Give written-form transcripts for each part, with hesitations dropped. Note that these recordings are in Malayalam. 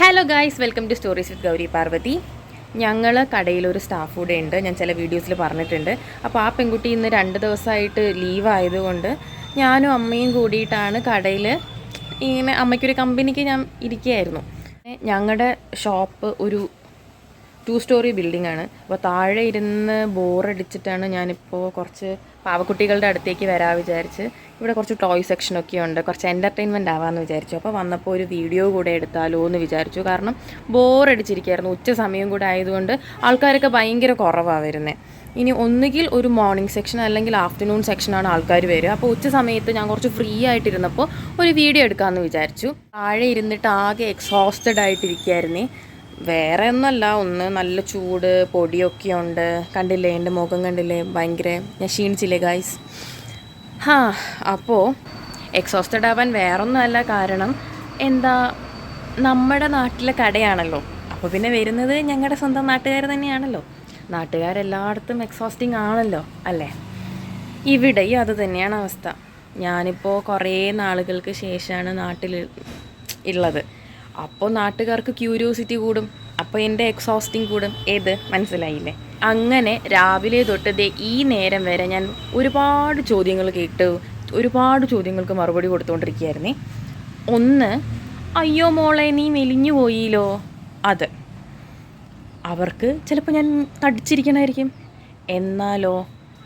Hello guys, welcome to stories with Gauri Parvathi. ഞങ്ങൾ കടയിലൊരു സ്റ്റാഫ് കൂടെ ഉണ്ട്. ഞാൻ ചില വീഡിയോസിൽ പറഞ്ഞിട്ടുണ്ട്. അപ്പോൾ ആ പെൺകുട്ടി ഇന്ന് 2 ദിവസമായിട്ട് ലീവ് ആയതുകൊണ്ട് ഞാനും അമ്മയും കൂടിയിട്ടാണ് കടയിൽ ഇങ്ങനെ അമ്മയ്ക്കൊരു കമ്പനിക്ക് ഞാൻ ഇരിക്കുകയായിരുന്നു. ഞങ്ങളുടെ ഷോപ്പ് ഒരു 2 സ്റ്റോറി ബിൽഡിംഗ് ആണ്. അപ്പോൾ താഴെ ഇരുന്ന് ബോറടിച്ചിട്ടാണ് ഞാനിപ്പോൾ കുറച്ച് പാവക്കുട്ടികളുടെ അടുത്തേക്ക് വരാൻ വിചാരിച്ച്. ഇവിടെ കുറച്ച് ടോയ് സെക്ഷനൊക്കെ ഉണ്ട്, കുറച്ച് എൻ്റർടൈൻമെൻറ്റ് ആവാമെന്ന് വിചാരിച്ചു. അപ്പോൾ വന്നപ്പോൾ ഒരു വീഡിയോ കൂടെ എടുത്താലോ എന്ന് വിചാരിച്ചു. കാരണം ബോറടിച്ചിരിക്കുകയായിരുന്നു. ഉച്ച സമയം കൂടെ ആയതുകൊണ്ട് ആൾക്കാരൊക്കെ ഭയങ്കര കുറവാണ് വരുന്നത്. ഇനി ഒന്നുകിൽ ഒരു മോർണിംഗ് സെക്ഷൻ അല്ലെങ്കിൽ ആഫ്റ്റർനൂൺ സെക്ഷനാണ് ആൾക്കാർ വരിക. അപ്പോൾ ഉച്ച സമയത്ത് ഞാൻ കുറച്ച് ഫ്രീ ആയിട്ടിരുന്നപ്പോൾ ഒരു വീഡിയോ എടുക്കാമെന്ന് വിചാരിച്ചു. താഴെ ഇരുന്നിട്ട് ആകെ എക്സോസ്റ്റഡ് ആയിട്ടിരിക്കുകയായിരുന്നേ. വേറെ ഒന്നല്ല, നല്ല ചൂട്, പൊടിയൊക്കെ ഉണ്ട്. കണ്ടില്ലേ, എൻ്റെ മുഖം കണ്ടില്ലേ, ഭയങ്കര ഞാൻ ക്ഷീണിച്ചില്ലേ ഗായ്സ്. അപ്പോൾ എക്സോസ്റ്റഡ് ആവാൻ വേറൊന്നുമല്ല, കാരണം എന്താ, നമ്മുടെ നാട്ടിലെ കടയാണല്ലോ. അപ്പോൾ പിന്നെ വരുന്നത് ഞങ്ങളുടെ സ്വന്തം നാട്ടുകാർ തന്നെയാണല്ലോ. നാട്ടുകാരെല്ലായിടത്തും എക്സോസ്റ്റിംഗ് ആണല്ലോ അല്ലേ. ഇവിടെയും അത് തന്നെയാണ് അവസ്ഥ. ഞാനിപ്പോൾ കുറേ നാളുകൾക്ക് ശേഷമാണ് നാട്ടിൽ ഉള്ളത്. അപ്പോൾ നാട്ടുകാർക്ക് ക്യൂരിയോസിറ്റി കൂടും, അപ്പോൾ എൻ്റെ എക്സോസ്റ്റിംഗ് കൂടും. ഏത് മനസ്സിലായില്ലേ? അങ്ങനെ രാവിലെ തൊട്ട് ഈ നേരം വരെ ഞാൻ ഒരുപാട് ചോദ്യങ്ങൾ കേട്ട് ഒരുപാട് ചോദ്യങ്ങൾക്ക് മറുപടി കൊടുത്തുകൊണ്ടിരിക്കുകയായിരുന്നേ. ഒന്ന്, അയ്യോ മോളെ നീ മെലിഞ്ഞു പോയില്ലോ. അത് അവർക്ക് ചിലപ്പോൾ ഞാൻ തടിച്ചിരിക്കണമായിരിക്കും. എന്നാലോ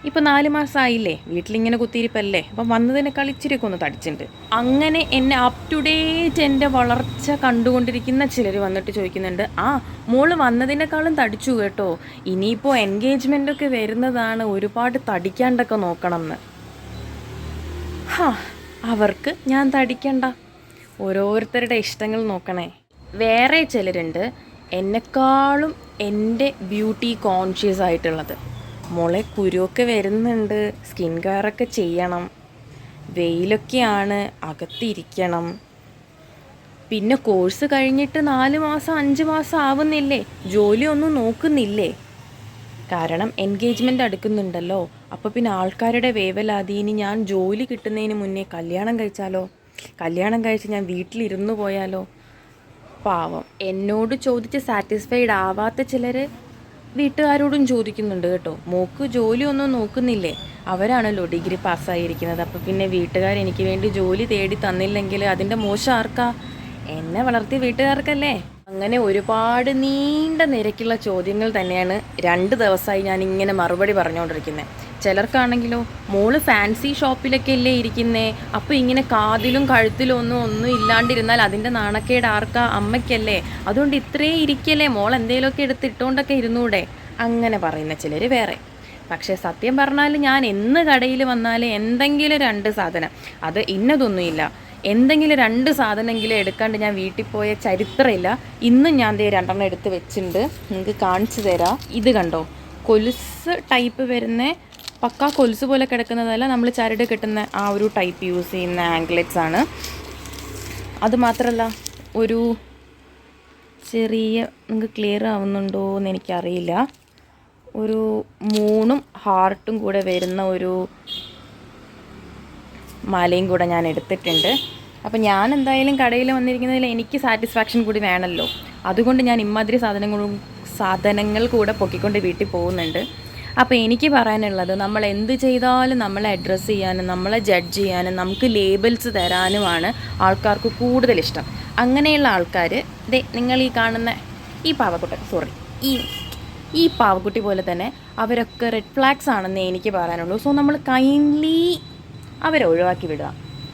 ഇപ്പോൾ 4 മാസമായില്ലേ വീട്ടിലിങ്ങനെ കുത്തിയിരിപ്പല്ലേ, അപ്പം വന്നതിനേക്കാൾ ഇച്ചിരിയൊക്കെ ഒന്ന് തടിച്ചിട്ടുണ്ട്. അങ്ങനെ എന്നെ അപ് ടു ഡേറ്റ് എൻ്റെ വളർച്ച കണ്ടുകൊണ്ടിരിക്കുന്ന ചിലർ വന്നിട്ട് ചോദിക്കുന്നുണ്ട്, മോള് വന്നതിനേക്കാളും തടിച്ചു കേട്ടോ, ഇനിയിപ്പോൾ എൻഗേജ്മെൻ്റൊക്കെ വരുന്നതാണ്, ഒരുപാട് തടിക്കാണ്ടൊക്കെ നോക്കണം എന്ന്. അവർക്ക് ഞാൻ തടിക്കണ്ട, ഓരോരുത്തരുടെ ഇഷ്ടങ്ങൾ നോക്കണേ. വേറെ ചിലരുണ്ട് എന്നെക്കാളും എൻ്റെ ബ്യൂട്ടി കോൺഷ്യസ് ആയിട്ടുള്ളത്. മോളെ കുരുവൊക്കെ വരുന്നുണ്ട്, സ്കിൻ കെയറൊക്കെ ചെയ്യണം, വെയിലൊക്കെയാണ്, അകത്തിരിക്കണം, പിന്നെ കോഴ്സ് കഴിഞ്ഞിട്ട് 4 മാസം 5 മാസം ആവുന്നില്ലേ, ജോലിയൊന്നും നോക്കുന്നില്ലേ, കാരണം എൻഗേജ്മെൻ്റ് അടുക്കുന്നുണ്ടല്ലോ. അപ്പോൾ പിന്നെ ആൾക്കാരുടെ വേവലാതിന് ഞാൻ ജോലി കിട്ടുന്നതിന് മുന്നേ കല്യാണം കഴിച്ചാലോ, കല്യാണം കഴിച്ച് ഞാൻ വീട്ടിലിരുന്നു പോയാലോ. പാവം, എന്നോട് ചോദിച്ച് സാറ്റിസ്ഫൈഡ് ആവാത്ത ചിലർ വീട്ടുകാരോടും ചോദിക്കുന്നുണ്ട് കേട്ടോ, മോക്ക് ജോലിയൊന്നും നോക്കുന്നില്ലേ, അവരാണല്ലോ ഡിഗ്രി പാസ്സായിരിക്കുന്നത്. അപ്പോൾ പിന്നെ വീട്ടുകാർ എനിക്ക് വേണ്ടി ജോലി തേടി തന്നില്ലെങ്കിൽ അതിൻ്റെ മോശം ആർക്കാ? എന്നെ വളർത്തിയ വീട്ടുകാർക്കല്ലേ. അങ്ങനെ ഒരുപാട് നീണ്ട നിരക്കുള്ള ചോദ്യങ്ങൾ തന്നെയാണ് 2 ദിവസമായി ഞാൻ ഇങ്ങനെ മറുപടി പറഞ്ഞുകൊണ്ടിരിക്കുന്നത്. ചിലർക്കാണെങ്കിലോ, മോള് ഫാൻസി ഷോപ്പിലൊക്കെ അല്ലേ ഇരിക്കുന്നേ, അപ്പോൾ ഇങ്ങനെ കാതിലും കഴുത്തിലും ഒന്നും ഇല്ലാണ്ടിരുന്നാൽ അതിൻ്റെ നാണക്കേട് ആർക്കാ? അമ്മയ്ക്കല്ലേ, അതുകൊണ്ട് ഇത്രയും ഇരിക്കല്ലേ, മോൾ എന്തെങ്കിലുമൊക്കെ എടുത്തിട്ടുകൊണ്ടൊക്കെ ഇരുന്നൂടെ, അങ്ങനെ പറയുന്ന ചിലർ വേറെ. പക്ഷേ സത്യം പറഞ്ഞാൽ ഞാൻ എന്ന് കടയിൽ വന്നാൽ എന്തെങ്കിലും 2 സാധനം, അത് ഇന്നതൊന്നുമില്ല, എന്തെങ്കിലും 2 സാധനമെങ്കിലും എടുക്കാണ്ട് ഞാൻ വീട്ടിൽ പോയ ചരിത്രമില്ല. ഇന്നും ഞാൻ 2 എടുത്ത് വെച്ചിട്ടുണ്ട്, നിങ്ങൾക്ക് കാണിച്ചു തരാം. ഇത് കണ്ടോ, കൊലുസ് ടൈപ്പ് വരുന്ന, പക്കാ കൊലുസ് പോലെ കിടക്കുന്നതല്ല, നമ്മൾ ചരട് കിട്ടുന്ന ആ ഒരു ടൈപ്പ് യൂസ് ചെയ്യുന്ന ആംഗ്ലെറ്റ്സ് ആണ്. അതുമാത്രമല്ല, ഒരു ചെറിയ, നിങ്ങൾക്ക് ക്ലിയർ ആവുന്നുണ്ടോ എന്ന് എനിക്കറിയില്ല, ഒരു 3 ഹാർട്ടും കൂടെ വരുന്ന ഒരു മാലയും കൂടെ ഞാൻ എടുത്തിട്ടുണ്ട്. അപ്പോൾ ഞാൻ എന്തായാലും കടയിൽ വന്നിരിക്കുന്നതിൽ എനിക്ക് സാറ്റിസ്ഫാക്ഷൻ കൂടി വേണമല്ലോ, അതുകൊണ്ട് ഞാൻ ഇമ്മാതിരി സാധനങ്ങൾ കൂടെ പൊക്കിക്കൊണ്ട് വീട്ടിൽ പോകുന്നുണ്ട്. അപ്പോൾ എനിക്ക് പറയാനുള്ളത്, നമ്മൾ എന്ത് ചെയ്താലും നമ്മളെ അഡ്രസ്സ് ചെയ്യാനും നമ്മളെ ജഡ്ജ് ചെയ്യാനും നമുക്ക് ലേബിൾസ് തരാനുമാണ് ആൾക്കാർക്ക് കൂടുതൽ ഇഷ്ടം. അങ്ങനെയുള്ള ആൾക്കാർ നിങ്ങൾ ഈ കാണുന്ന ഈ ഈ പാവക്കുട്ടി പോലെ തന്നെ അവരൊക്കെ റെഡ് ഫ്ലാഗ്സ് ആണെന്നേ എനിക്ക് പറയാനുള്ളൂ. സോ നമ്മൾ കൈൻഡ്ലി അവരെ ഒഴിവാക്കി വിടുക.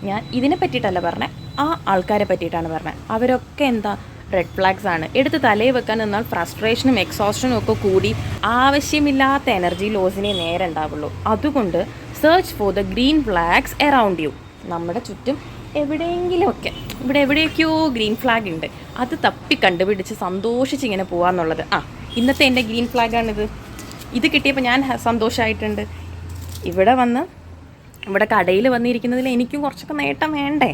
ഞാൻ ഇതിനെ പറ്റിയിട്ടല്ല പറഞ്ഞത്, ആ ആൾക്കാരെ പറ്റിയിട്ടാണ് പറഞ്ഞത്. അവരൊക്കെ എന്താ, റെഡ് ഫ്ലാഗ്സ് ആണ്. എടുത്ത് തലയിൽ വെക്കാൻ നിന്നാൽ ഫ്രസ്ട്രേഷനും എക്സോഷനും ഒക്കെ കൂടി ആവശ്യമില്ലാത്ത എനർജി ലോസിനെ നേരെ ഉണ്ടാവുള്ളൂ. അതുകൊണ്ട് search for the green flags around U. നമ്മുടെ ചുറ്റും എവിടെയൊക്കെയോ ഗ്രീൻ ഫ്ലാഗ് ഉണ്ട്, അത് തപ്പി കണ്ടുപിടിച്ച് സന്തോഷിച്ച് ഇങ്ങനെ പോകാമെന്നുള്ളത്. ഇന്നത്തെ എൻ്റെ ഗ്രീൻ ഫ്ലാഗാണിത്. ഇത് കിട്ടിയപ്പോൾ ഞാൻ സന്തോഷമായിട്ടുണ്ട്. ഇവിടെ കടയിൽ വന്നിരിക്കുന്നതിൽ എനിക്കും കുറച്ചൊക്കെ നേട്ടം വേണ്ടേ?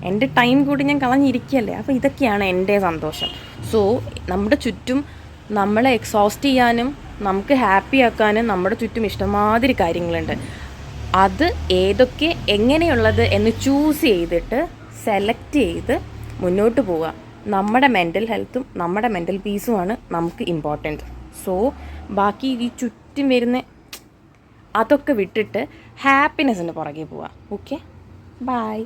എൻ്റെ ടൈം കൂടി ഞാൻ കളഞ്ഞിരിക്കുകയല്ലേ. അപ്പോൾ ഇതൊക്കെയാണ് എൻ്റെ സന്തോഷം. സോ നമ്മുടെ ചുറ്റും നമ്മളെ എക്സോസ്റ്റ് ചെയ്യാനും നമുക്ക് ഹാപ്പി ആക്കാനും നമ്മുടെ ചുറ്റും ഇഷ്ടമാതിരി കാര്യങ്ങളുണ്ട്. അത് ഏതൊക്കെ എങ്ങനെയുള്ളത് എന്ന് ചൂസ് ചെയ്തിട്ട് സെലക്ട് ചെയ്ത് മുന്നോട്ട് പോവുക. നമ്മുടെ മെൻ്റൽ ഹെൽത്തും നമ്മുടെ മെൻ്റൽ പീസുമാണ് നമുക്ക് ഇമ്പോർട്ടൻറ്റ്. സോ ബാക്കി ഈ ചുറ്റും വരുന്ന അതൊക്കെ വിട്ടിട്ട് ഹാപ്പിനെസ്സിന് പുറകെ പോവാം. Okay, by.